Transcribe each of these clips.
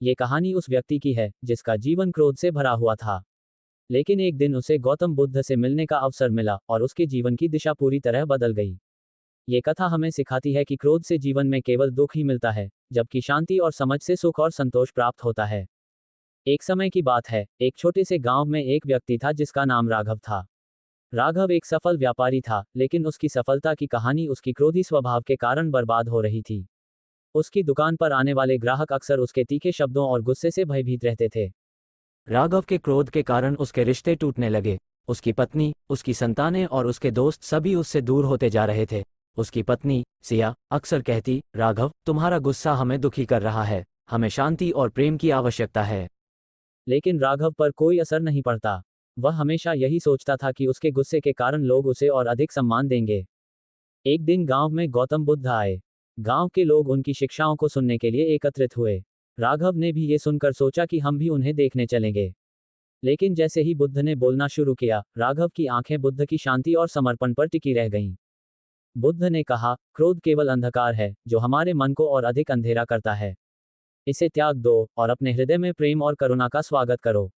ये कहानी उस व्यक्ति की है जिसका जीवन क्रोध से भरा हुआ था। लेकिन एक दिन उसे गौतम बुद्ध से मिलने का अवसर मिला और उसके जीवन की दिशा पूरी तरह बदल गई। ये कथा हमें सिखाती है कि क्रोध से जीवन में केवल दुख ही मिलता है, जबकि शांति और समझ से सुख और संतोष प्राप्त होता है। एक समय की बात है, एक छोटे से गांव में एक व्यक्ति था जिसका नाम राघव था। राघव एक सफल व्यापारी था, लेकिन उसकी सफलता की कहानी उसकी क्रोधी स्वभाव के कारण बर्बाद हो रही थी। उसकी दुकान पर आने वाले ग्राहक अक्सर उसके तीखे शब्दों और गुस्से से भयभीत रहते थे। राघव के क्रोध के कारण उसके रिश्ते टूटने लगे। उसकी पत्नी, उसकी संतानें और उसके दोस्त सभी उससे दूर होते जा रहे थे। उसकी पत्नी सिया अक्सर कहती, राघव, तुम्हारा गुस्सा हमें दुखी कर रहा है, हमें शांति और प्रेम की आवश्यकता है। लेकिन राघव पर कोई असर नहीं पड़ता। वह हमेशा यही सोचता था कि उसके गुस्से के कारण लोग उसे और अधिक सम्मान देंगे। एक दिन गांव में गौतम बुद्ध आए। गांव के लोग उनकी शिक्षाओं को सुनने के लिए एकत्रित हुए। राघव ने भी ये सुनकर सोचा कि हम भी उन्हें देखने चलेंगे। लेकिन जैसे ही बुद्ध ने बोलना शुरू किया, राघव की आंखें बुद्ध की शांति और समर्पण पर टिकी रह गईं। बुद्ध ने कहा, क्रोध केवल अंधकार है जो हमारे मन को और अधिक अंधेरा करता है। इसे त्याग दो और अपने हृदय में प्रेम और करुणा का स्वागत करो।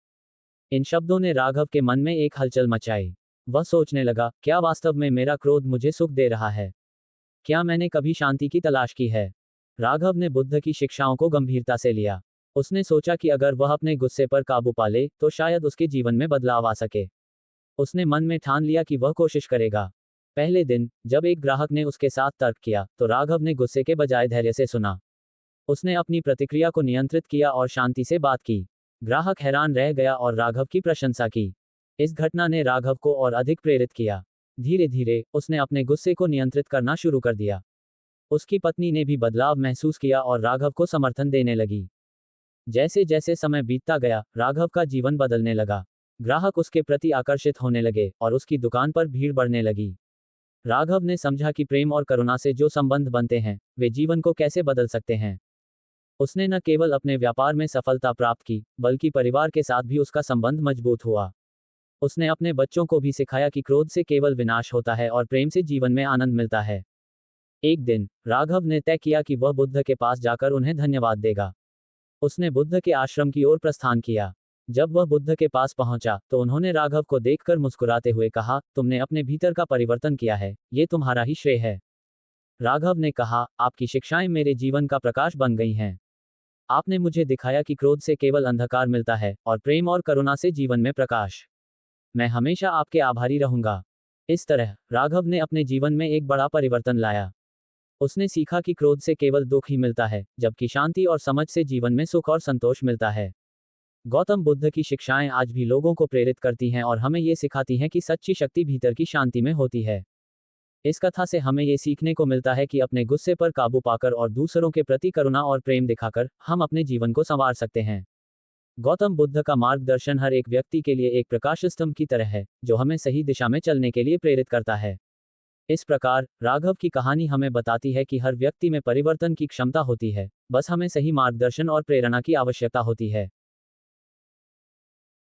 इन शब्दों ने राघव के मन में एक हलचल मचाई। वह सोचने लगा, क्या वास्तव में मेरा क्रोध मुझे सुख दे रहा है? क्या मैंने कभी शांति की तलाश की है? राघव ने बुद्ध की शिक्षाओं को गंभीरता से लिया। उसने सोचा कि अगर वह अपने गुस्से पर काबू पा ले तो शायद उसके जीवन में बदलाव आ सके। उसने मन में ठान लिया कि वह कोशिश करेगा। पहले दिन, जब एक ग्राहक ने उसके साथ तर्क किया, तो राघव ने गुस्से के बजाय धैर्य से सुना। उसने अपनी प्रतिक्रिया को नियंत्रित किया और शांति से बात की। ग्राहक हैरान रह गया और राघव की प्रशंसा की। इस घटना ने राघव को और अधिक प्रेरित किया। धीरे धीरे उसने अपने गुस्से को नियंत्रित करना शुरू कर दिया। उसकी पत्नी ने भी बदलाव महसूस किया और राघव को समर्थन देने लगी। जैसे जैसे समय बीतता गया, राघव का जीवन बदलने लगा। ग्राहक उसके प्रति आकर्षित होने लगे और उसकी दुकान पर भीड़ बढ़ने लगी। राघव ने समझा कि प्रेम और करुणा से जो संबंध बनते हैं, वे जीवन को कैसे बदल सकते हैं। उसने न केवल अपने व्यापार में सफलता प्राप्त की, बल्कि परिवार के साथ भी उसका संबंध मजबूत हुआ। उसने अपने बच्चों को भी सिखाया कि क्रोध से केवल विनाश होता है और प्रेम से जीवन में आनंद मिलता है। एक दिन, राघव ने तय किया कि वह बुद्ध के पास जाकर उन्हें धन्यवाद देगा। उसने बुद्ध के आश्रम की ओर प्रस्थान किया। जब वह बुद्ध के पास पहुंचा, तो उन्होंने राघव को देखकर मुस्कुराते हुए कहा, तुमने अपने भीतर का परिवर्तन किया है, ये तुम्हारा ही श्रेय है। राघव ने कहा, आपकी शिक्षाएं मेरे जीवन का प्रकाश बन गई हैं। आपने मुझे दिखाया कि क्रोध से केवल अंधकार मिलता है और प्रेम और करुणा से जीवन में प्रकाश। मैं हमेशा आपके आभारी रहूंगा। इस तरह राघव ने अपने जीवन में एक बड़ा परिवर्तन लाया। उसने सीखा कि क्रोध से केवल दुख ही मिलता है, जबकि शांति और समझ से जीवन में सुख और संतोष मिलता है। गौतम बुद्ध की शिक्षाएं आज भी लोगों को प्रेरित करती हैं और हमें ये सिखाती हैं कि सच्ची शक्ति भीतर की शांति में होती है। इस कथा से हमें ये सीखने को मिलता है कि अपने गुस्से पर काबू पाकर और दूसरों के प्रति करुणा और प्रेम दिखाकर हम अपने जीवन को संवार सकते हैं। गौतम बुद्ध का मार्गदर्शन हर एक व्यक्ति के लिए एक प्रकाश स्तंभ की तरह है, जो हमें सही दिशा में चलने के लिए प्रेरित करता है। इस प्रकार, राघव की कहानी हमें बताती है कि हर व्यक्ति में परिवर्तन की क्षमता होती है, बस हमें सही मार्गदर्शन और प्रेरणा की आवश्यकता होती है।